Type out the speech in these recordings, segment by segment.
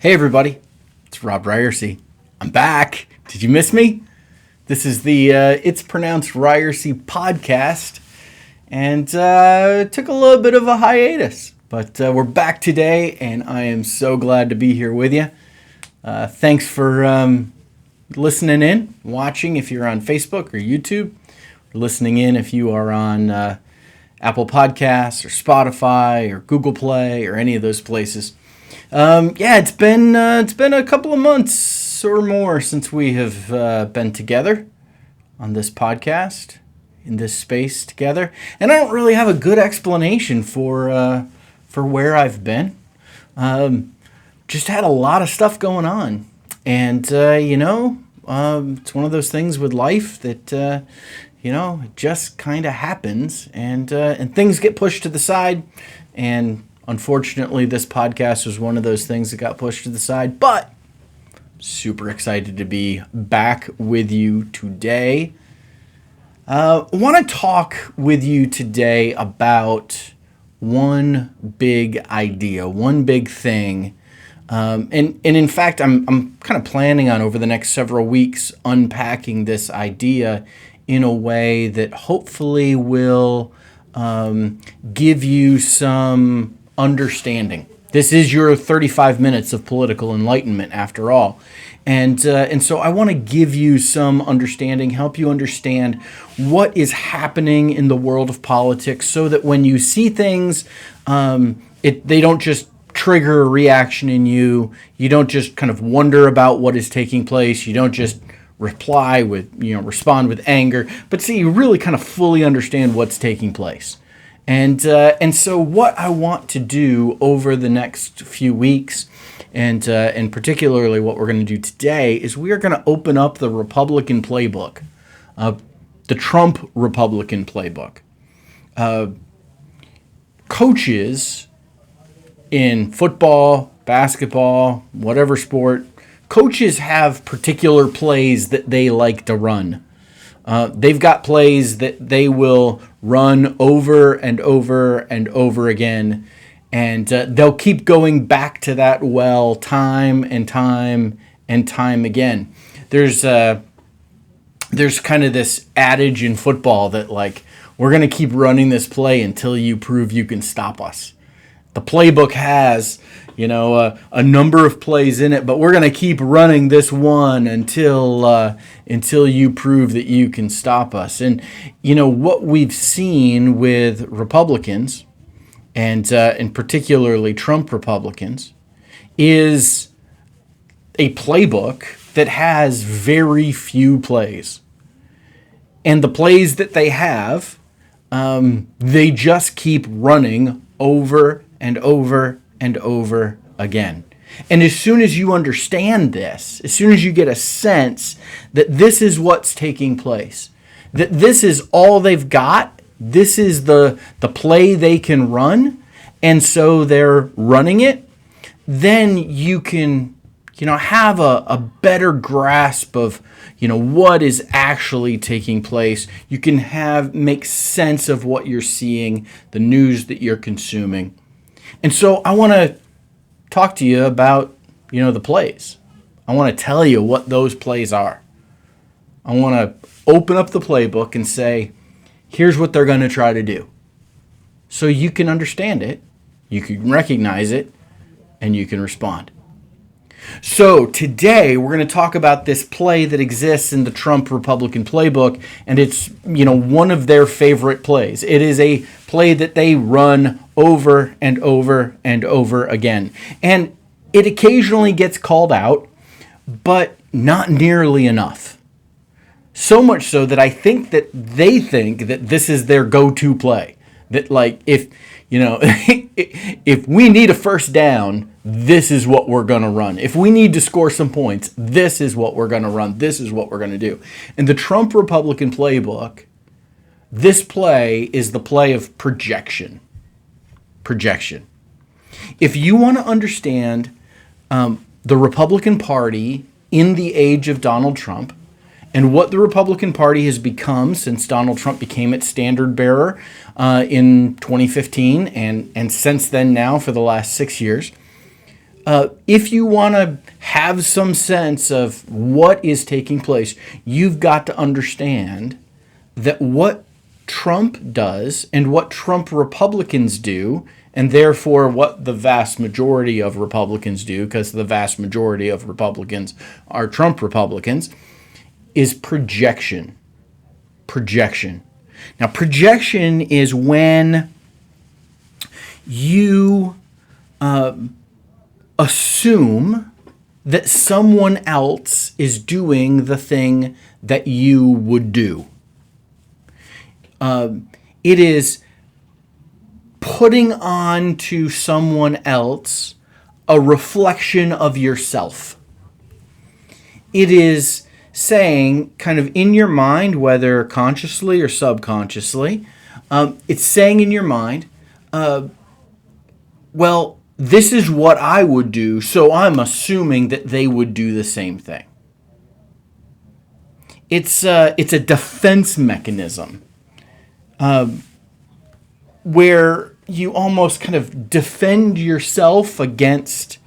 Hey everybody, it's Robb Ryerse. I'm back. Did you miss me? This is the It's Pronounced Ryerse podcast, and took a little bit of a hiatus, but we're back today, and I am so glad to be here with you. Thanks for listening in, watching if you're on Facebook or YouTube, or listening in if you are on Apple Podcasts or Spotify or Google Play or any of those places. It's been a couple of months or more since we have been together on this podcast, in this space together, and I don't really have a good explanation for where I've been. Just had a lot of stuff going on, and it's one of those things with life that it just kind of happens, and things get pushed to the side, and unfortunately, this podcast was one of those things that got pushed to the side, but super excited to be back with you today. I want to talk with you today about one big idea, one big thing. And in fact, I'm kind of planning on over the next several weeks unpacking this idea in a way that hopefully will give you some understanding. This is your 35 minutes of political enlightenment, after all. And so I want to give you some understanding, help you understand what is happening in the world of politics so that when you see things, they don't just trigger a reaction in you. You don't just kind of wonder about what is taking place. You don't just respond with anger, but see, you really kind of fully understand what's taking place. And so what I want to do over the next few weeks, and particularly what we're going to do today, is we are going to open up the Republican Playbook, the Trump Republican Playbook. Coaches in football, basketball, whatever sport, coaches have particular plays that they like to run. They've got plays that they will run over and over and over again, and they'll keep going back to that well time and time and time again. There's kind of this adage in football that, like, we're going to keep running this play until you prove you can stop us. The playbook has a number of plays in it, but we're going to keep running this one until you prove that you can stop us. And what we've seen with Republicans, and particularly Trump Republicans, is a playbook that has very few plays. And the plays that they have, they just keep running over and over and over again. And as soon as you understand this, as soon as you get a sense that this is what's taking place, that this is all they've got, this is the play they can run, and so they're running it, then you can have a better grasp of what is actually taking place. You can make sense of what you're seeing, the news that you're consuming. And so I want to talk to you about, the plays. I want to tell you what those plays are. I want to open up the playbook and say, here's what they're going to try to do. So you can understand it, you can recognize it, and you can respond. So today we're going to talk about this play that exists in the Trump Republican Playbook, and it's one of their favorite plays. It is a play that they run over and over and over again. And it occasionally gets called out, but not nearly enough. So much so that I think that they think that this is their go-to play. That, like, if we need a first down, this is what we're going to run. If we need to score some points, this is what we're going to run. This is what we're going to do. In the Trump Republican Playbook, this play is the play of projection. Projection. If you want to understand the Republican Party in the age of Donald Trump, and what the Republican Party has become since Donald Trump became its standard bearer in 2015, and since then now for the last 6 years, if you want to have some sense of what is taking place, you've got to understand that what Trump does and what Trump Republicans do, and therefore what the vast majority of Republicans do, because the vast majority of Republicans are Trump Republicans, is projection. Projection. Now, projection is when you assume that someone else is doing the thing that you would do. It is putting on to someone else a reflection of yourself. It is saying, kind of in your mind, whether consciously or subconsciously, it's saying in your mind, well, this is what I would do, so I'm assuming that they would do the same thing. It's a defense mechanism where you almost kind of defend yourself against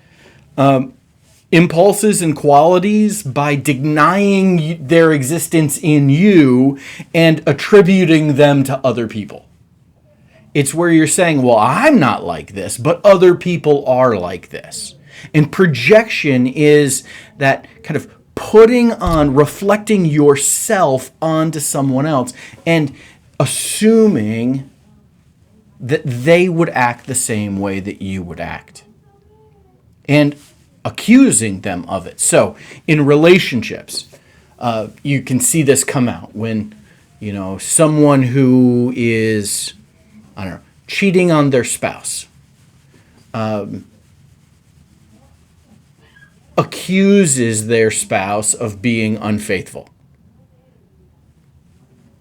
impulses and qualities by denying their existence in you and attributing them to other people. It's where you're saying, well, I'm not like this, but other people are like this. And projection is that kind of putting on, reflecting yourself onto someone else and assuming that they would act the same way that you would act. And accusing them of it. So in relationships, you can see this come out when, someone who is, cheating on their spouse, accuses their spouse of being unfaithful.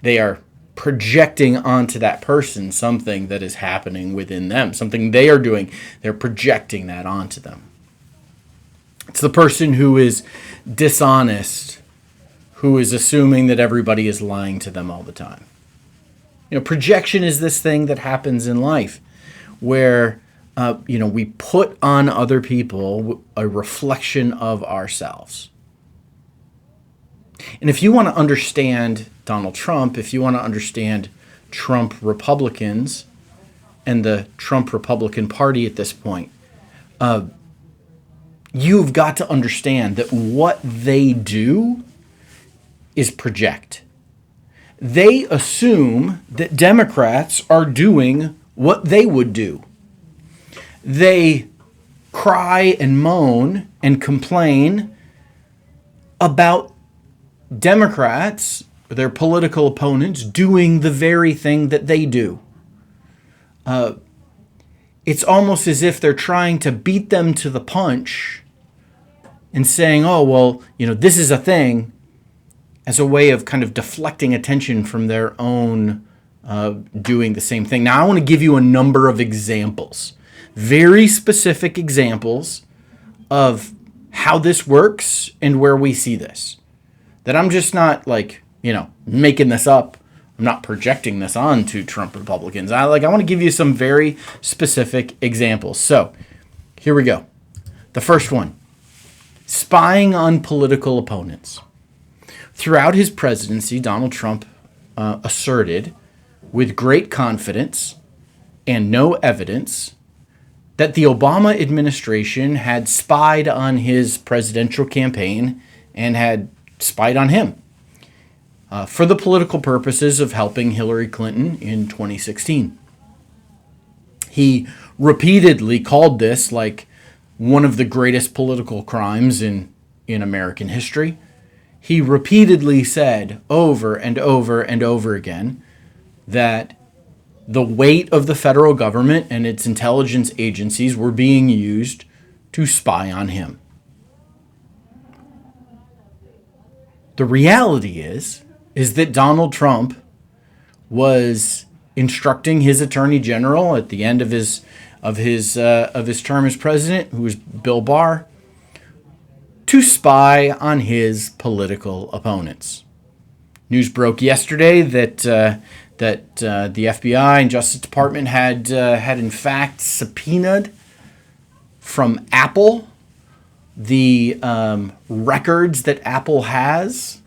They are projecting onto that person something that is happening within them, something they are doing. They're projecting that onto them. It's the person who is dishonest, who is assuming that everybody is lying to them all the time. Projection is this thing that happens in life where, we put on other people a reflection of ourselves. And if you want to understand Donald Trump, if you want to understand Trump Republicans and the Trump Republican Party at this point, you've got to understand that what they do is project. They assume that Democrats are doing what they would do. They cry and moan and complain about Democrats, their political opponents, doing the very thing that they do. It's almost as if they're trying to beat them to the punch and saying, oh, well, this is a thing, as a way of kind of deflecting attention from their own doing the same thing. Now, I want to give you a number of examples, very specific examples of how this works and where we see this. That I'm just not making this up. I'm not projecting this onto Trump Republicans. I want to give you some very specific examples. So here we go. The first one, spying on political opponents. Throughout his presidency, Donald Trump asserted with great confidence and no evidence that the Obama administration had spied on his presidential campaign and had spied on him for the political purposes of helping Hillary Clinton in 2016. He repeatedly called this one of the greatest political crimes in American history. He repeatedly said over and over and over again that the weight of the federal government and its intelligence agencies were being used to spy on him. The reality is that Donald Trump was instructing his attorney general at the end of his term as president, who was Bill Barr, to spy on his political opponents. News broke yesterday that the FBI and Justice Department had in fact subpoenaed from Apple the records that Apple has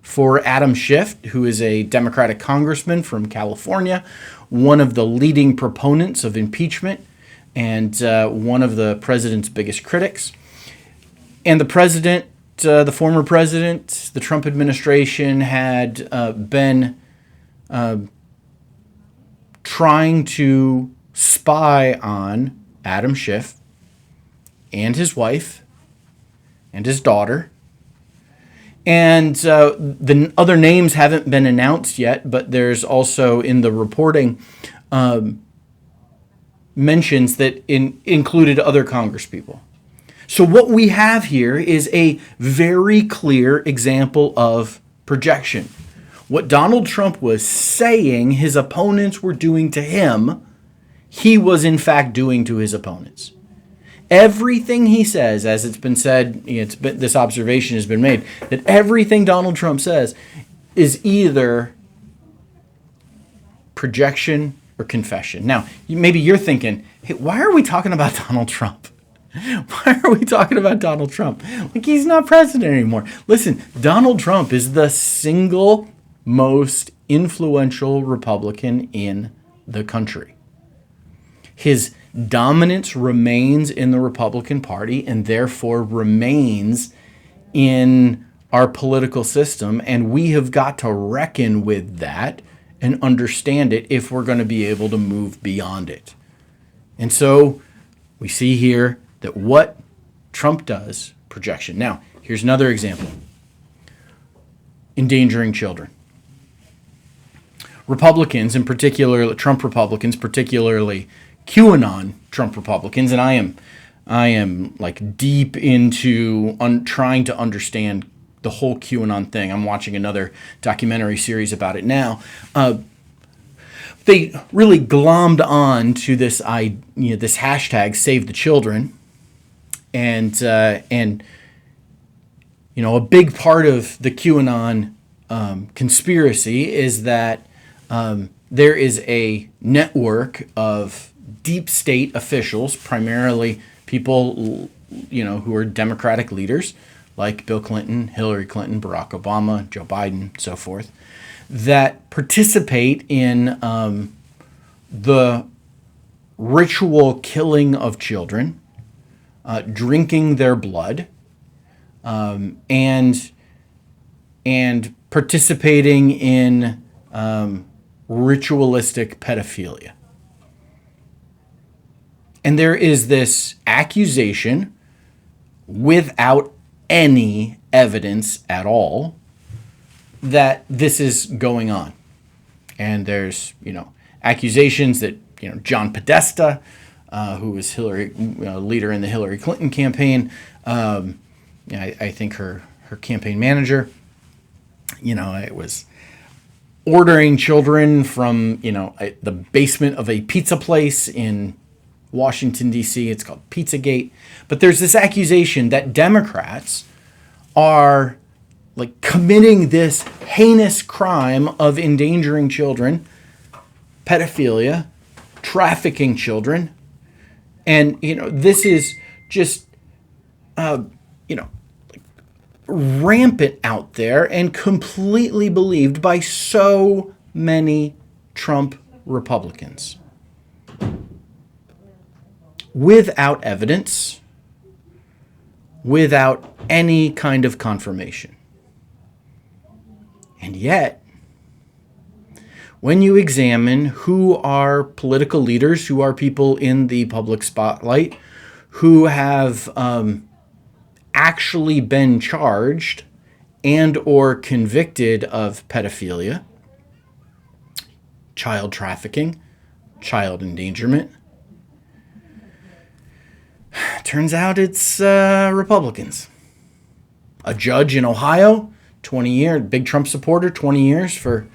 for Adam Schiff, who is a Democratic congressman from California, one of the leading proponents of impeachment, and one of the president's biggest critics. And the president, the former president, the Trump administration had been trying to spy on Adam Schiff and his wife and his daughter. And the other names haven't been announced yet, but there's also in the reporting mentions that included other congresspeople. So what we have here is a very clear example of projection. What Donald Trump was saying his opponents were doing to him, he was in fact doing to his opponents. Everything he says, as it's been said, this observation has been made, that everything Donald Trump says is either projection or confession. Now, maybe you're thinking, hey, why are we talking about Donald Trump? Why are we talking about Donald Trump? Like, he's not president anymore. Listen, Donald Trump is the single most influential Republican in the country. His dominance remains in the Republican Party and therefore remains in our political system. And we have got to reckon with that and understand it if we're going to be able to move beyond it. And so we see here that what Trump does, projection. Now, here's another example. Endangering children. Republicans, in particular, Trump Republicans, particularly QAnon Trump Republicans, and I am like deep into trying to understand the whole QAnon thing. I'm watching another documentary series about it now. They really glommed on to this this hashtag Save the Children, and a big part of the QAnon conspiracy is that there is a network of deep state officials, primarily people, who are Democratic leaders, like Bill Clinton, Hillary Clinton, Barack Obama, Joe Biden, so forth, that participate in the ritual killing of children, drinking their blood, and participating in ritualistic pedophilia. And there is this accusation without any evidence at all that this is going on. And there's, accusations that, John Podesta, who was Hillary, leader in the Hillary Clinton campaign, I think her campaign manager, it was ordering children from, the basement of a pizza place in Washington, D.C. It's called Pizzagate. But there's this accusation that Democrats are like committing this heinous crime of endangering children, pedophilia, trafficking children. And, this is just, rampant out there and completely believed by so many Trump Republicans. Without evidence, without any kind of confirmation. And yet, when you examine who are political leaders, who are people in the public spotlight, who have actually been charged and or convicted of pedophilia, child trafficking, child endangerment, turns out it's Republicans. A judge in Ohio, 20 years, big Trump supporter, 20 years for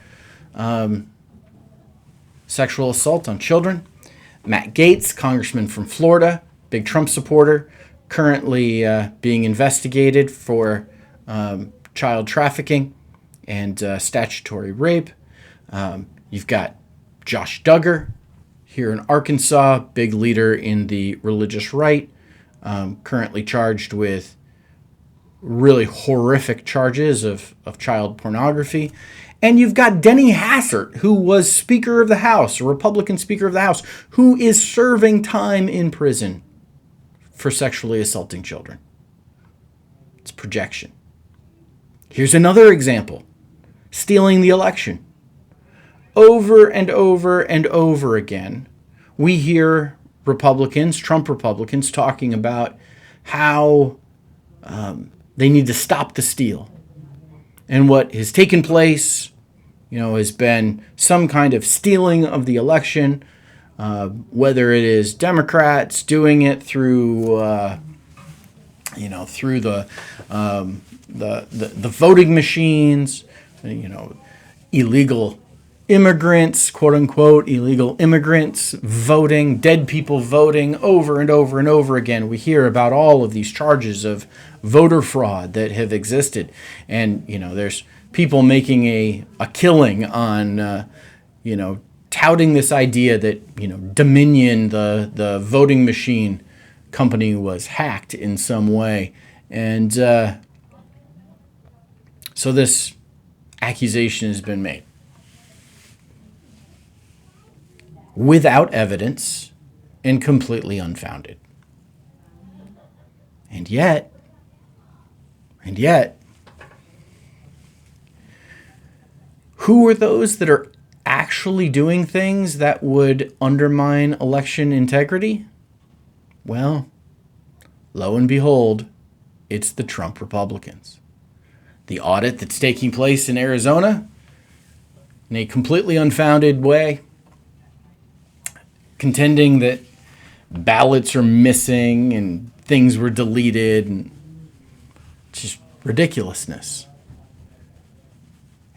sexual assault on children. Matt Gaetz, congressman from Florida, big Trump supporter, currently being investigated for child trafficking and statutory rape. You've got Josh Duggar here in Arkansas, big leader in the religious right, currently charged with really horrific charges of child pornography. And you've got Denny Hassert, who was Speaker of the House, a Republican Speaker of the House, who is serving time in prison for sexually assaulting children. It's projection. Here's another example. Stealing the election. Over and over and over again, we hear Republicans, Trump Republicans, talking about how they need to stop the steal. And what has taken place, has been some kind of stealing of the election, whether it is Democrats doing it through, through the voting machines, illegal immigrants, quote unquote, illegal immigrants voting, dead people voting over and over and over again. We hear about all of these charges of voter fraud that have existed. And, there's people making a killing on, touting this idea that, Dominion, the voting machine company, was hacked in some way. And so this accusation has been made without evidence and completely unfounded. And yet, who are those that are actually doing things that would undermine election integrity? Well, lo and behold, it's the Trump Republicans. The audit that's taking place in Arizona, in a completely unfounded way, contending that ballots are missing and things were deleted, and just ridiculousness.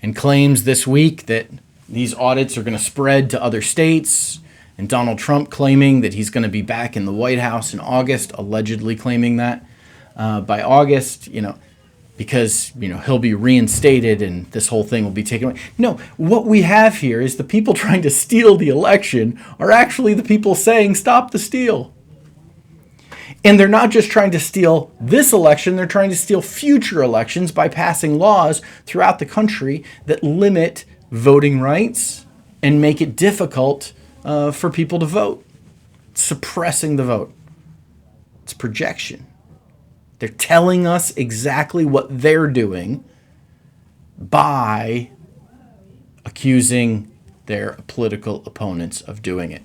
And claims this week that these audits are going to spread to other states, and Donald Trump claiming that he's going to be back in the White House in August, allegedly claiming that by August, because, he'll be reinstated and this whole thing will be taken away. No, what we have here is the people trying to steal the election are actually the people saying, stop the steal. And they're not just trying to steal this election, they're trying to steal future elections by passing laws throughout the country that limit voting rights and make it difficult for people to vote. Suppressing the vote. It's projection. They're telling us exactly what they're doing by accusing their political opponents of doing it.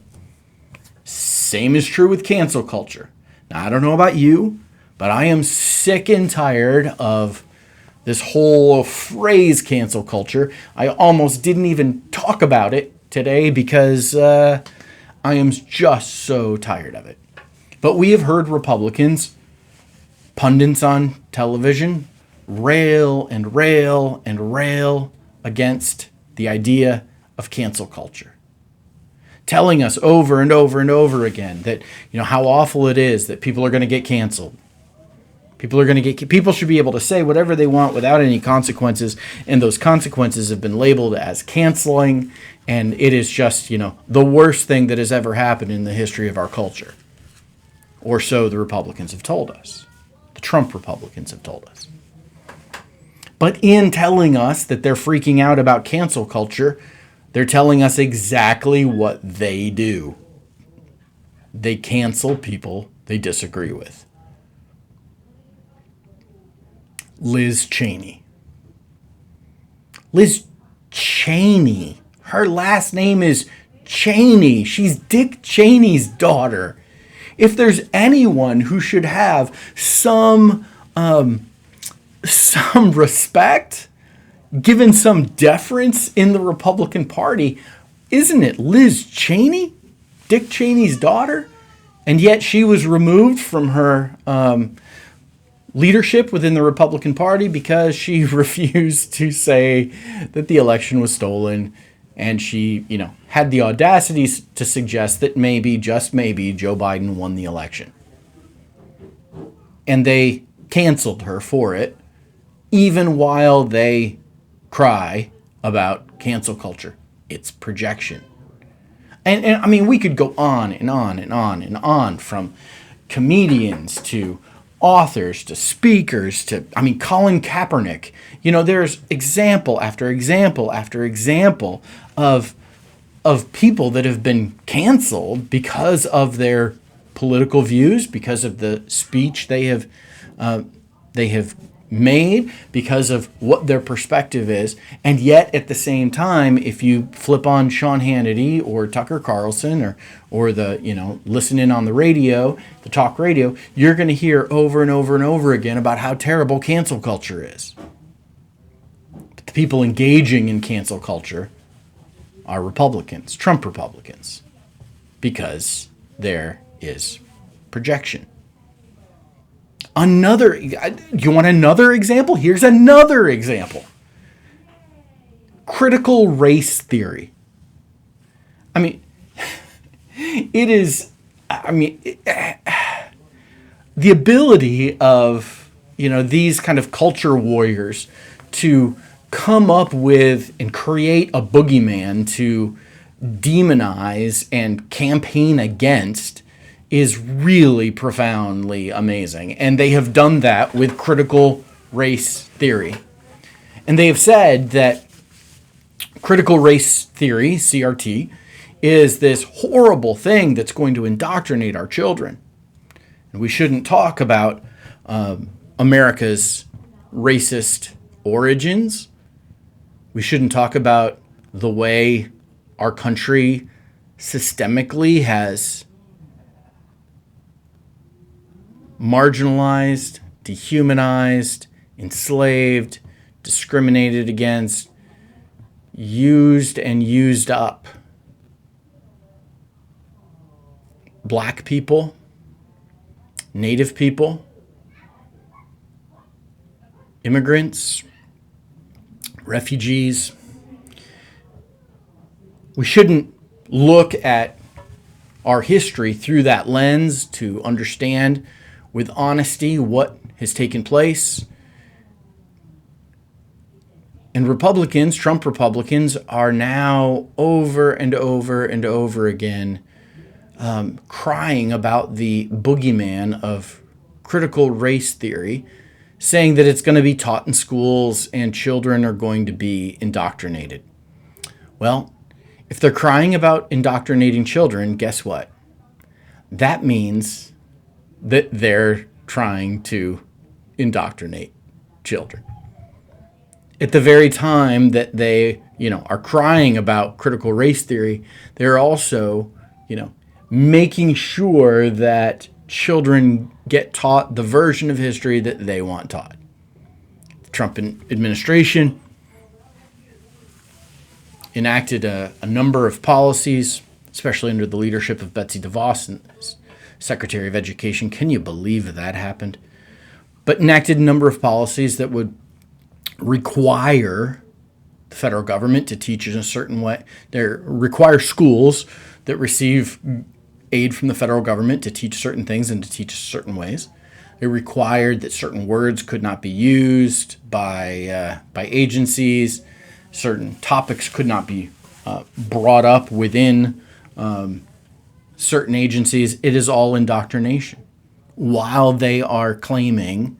Same is true with cancel culture. Now, I don't know about you, but I am sick and tired of this whole phrase cancel culture. I almost didn't even talk about it today because I am just so tired of it. But we have heard Republicans, pundits on television, rail and rail and rail against the idea of cancel culture, telling us over and over and over again that, how awful it is that people are going to get canceled. People should be able to say whatever they want without any consequences, and those consequences have been labeled as canceling, and it is just, the worst thing that has ever happened in the history of our culture. Or so the Republicans have told us. The Trump Republicans have told us. But in telling us that they're freaking out about cancel culture, they're telling us exactly what they do. They cancel people they disagree with. Liz Cheney. Liz Cheney. Her last name is Cheney. She's Dick Cheney's daughter. If there's anyone who should have some respect, given some deference in the Republican Party, isn't it Liz Cheney, Dick Cheney's daughter? And yet she was removed from her leadership within the Republican Party because she refused to say that the election was stolen. And she, had the audacity to suggest that maybe, just maybe, Joe Biden won the election. And they canceled her for it, even while they cry about cancel culture. It's projection. And I mean, we could go on and on and on and on from, comedians to authors to speakers to, Colin Kaepernick. There's example after example after example of people that have been canceled because of their political views, because of the speech they have made, because of what their perspective is. And yet at the same time, if you flip on Sean Hannity or Tucker Carlson or the, listen in on the radio, the talk radio, you're going to hear over and over and over again about how terrible cancel culture is. But the people engaging in cancel culture are Republicans, Trump Republicans, because there is projection. You want another example? Here's another example. Critical race theory. It is, the ability of, these kind of culture warriors to come up with and create a boogeyman to demonize and campaign against is really profoundly amazing. And they have done that with critical race theory. And they have said that critical race theory, CRT, is this horrible thing that's going to indoctrinate our children. And we shouldn't talk about America's racist origins. We shouldn't talk about the way our country systemically has marginalized, dehumanized, enslaved, discriminated against, used and used up Black people, Native people, immigrants, refugees. We shouldn't look at our history through that lens to understand with honesty what has taken place. And Republicans, Trump Republicans, are now over and over and over again crying about the boogeyman of critical race theory, saying that it's going to be taught in schools and children are going to be indoctrinated. Well, if they're crying about indoctrinating children, guess what? That means that they're trying to indoctrinate children. At the very time that they, are crying about critical race theory, they're also, making sure that children get taught the version of history that they want taught. The Trump administration enacted a number of policies, especially under the leadership of Betsy DeVos and Secretary of Education. Can you believe that happened? But enacted a number of policies that would require the federal government to teach in a certain way. They require schools that receive aid from the federal government to teach certain things and to teach certain ways. It required that certain words could not be used by agencies. Certain topics could not be brought up within certain agencies. It is all indoctrination. While they are claiming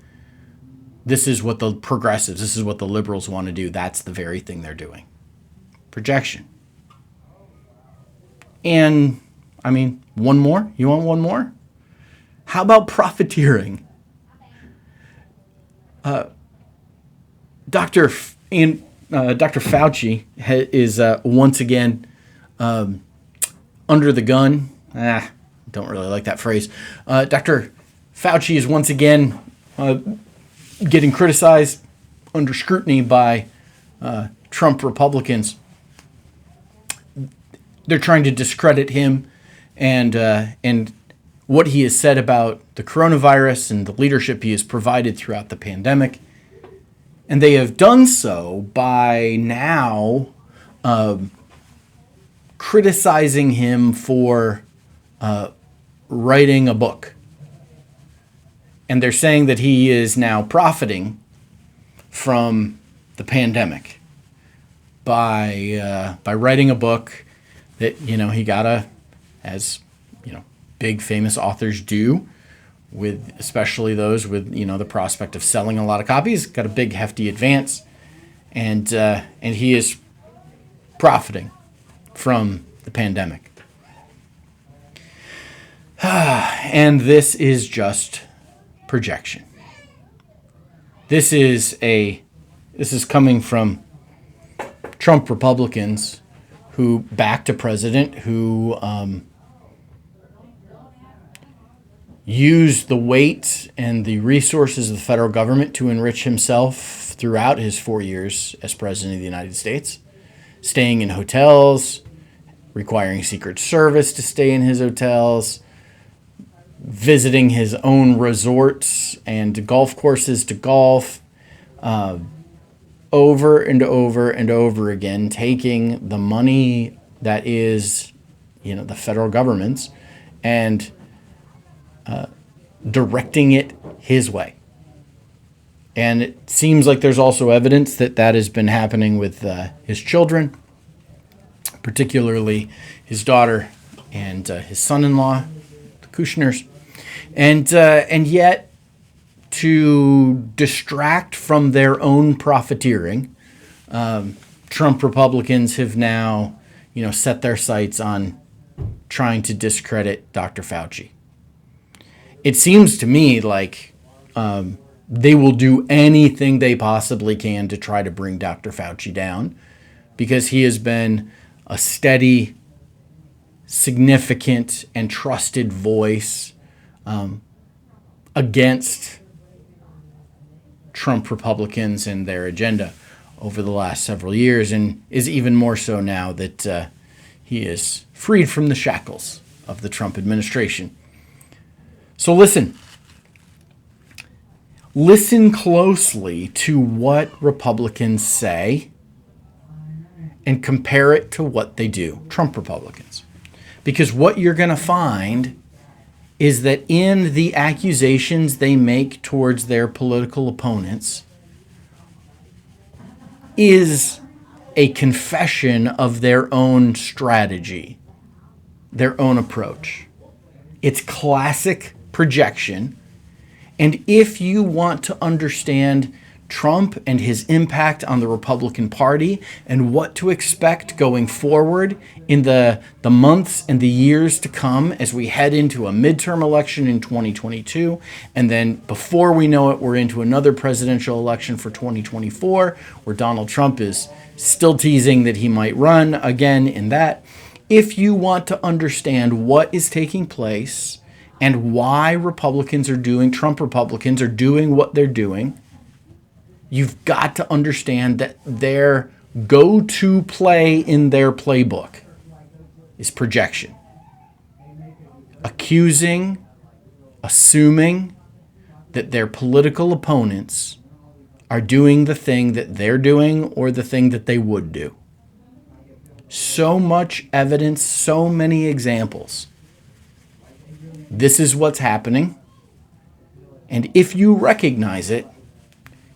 this is what the progressives, this is what the liberals want to do, that's the very thing they're doing. Projection. And, one more? You want one more? How about profiteering? Dr. Fauci is once again under the gun. Don't really like that phrase. Dr. Fauci is once again getting criticized, under scrutiny by Trump Republicans. They're trying to discredit him and what he has said about the coronavirus and the leadership he has provided throughout the pandemic. And they have done so by now criticizing him for writing a book. And they're saying that he is now profiting from the pandemic by writing a book that, he got as big famous authors do, with especially those with the prospect of selling a lot of copies. Got a big hefty advance, and he is profiting from the pandemic. And this is just projection. This is coming from Trump Republicans who backed a president who used the weight and the resources of the federal government to enrich himself throughout his 4 years as president of the United States, staying in hotels, requiring Secret Service to stay in his hotels, visiting his own resorts and golf courses to golf, over and over and over again, taking the money that is, the federal government's and directing it his way. And it seems like there's also evidence that has been happening with his children, particularly his daughter and his son-in-law, the Kushners. And yet, to distract from their own profiteering, Trump Republicans have now, set their sights on trying to discredit Dr. Fauci. It seems to me like they will do anything they possibly can to try to bring Dr. Fauci down, because he has been a steady, significant, and trusted voice against Trump Republicans and their agenda over the last several years, and is even more so now that he is freed from the shackles of the Trump administration. So listen closely to what Republicans say and compare it to what they do, Trump Republicans. Because what you're going to find is that in the accusations they make towards their political opponents is a confession of their own strategy, their own approach. It's classic projection. And if you want to understand Trump and his impact on the Republican Party and what to expect going forward in the months and the years to come as we head into a midterm election in 2022, and then before we know it, we're into another presidential election for 2024, where Donald Trump is still teasing that he might run again in that. If you want to understand what is taking place and why Trump Republicans are doing what they're doing, you've got to understand that their go-to play in their playbook is projection. Accusing, assuming that their political opponents are doing the thing that they're doing or the thing that they would do. So much evidence, so many examples. This is what's happening. And if you recognize it,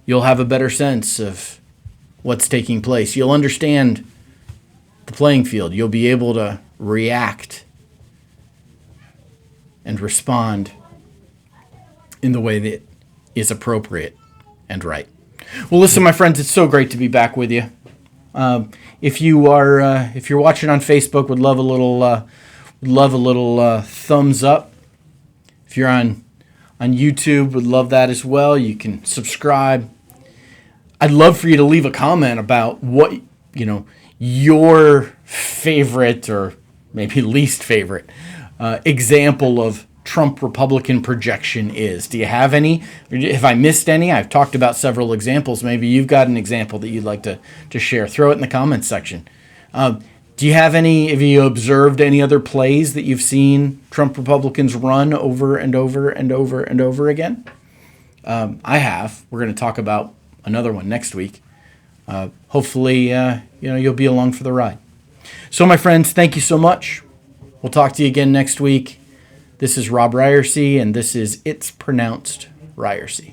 you'll have a better sense of what's taking place. You'll understand the playing field. You'll be able to react and respond in the way that is appropriate and right. Well, listen, my friends, it's so great to be back with you. If you're watching on Facebook, would love a little thumbs up. If you're on YouTube, would love that as well. You can subscribe. I'd love for you to leave a comment about what, your favorite or maybe least favorite example of Trump Republican projection is. Do you have any? If I missed any, I've talked about several examples. Maybe you've got an example that you'd like to share. Throw it in the comments section. Do you have you observed any other plays that you've seen Trump Republicans run over and over and over and over again? I have. We're going to talk about another one next week. Hopefully, you'll be along for the ride. So, my friends, thank you so much. We'll talk to you again next week. This is Robb Ryerse, and this is It's Pronounced Ryerse.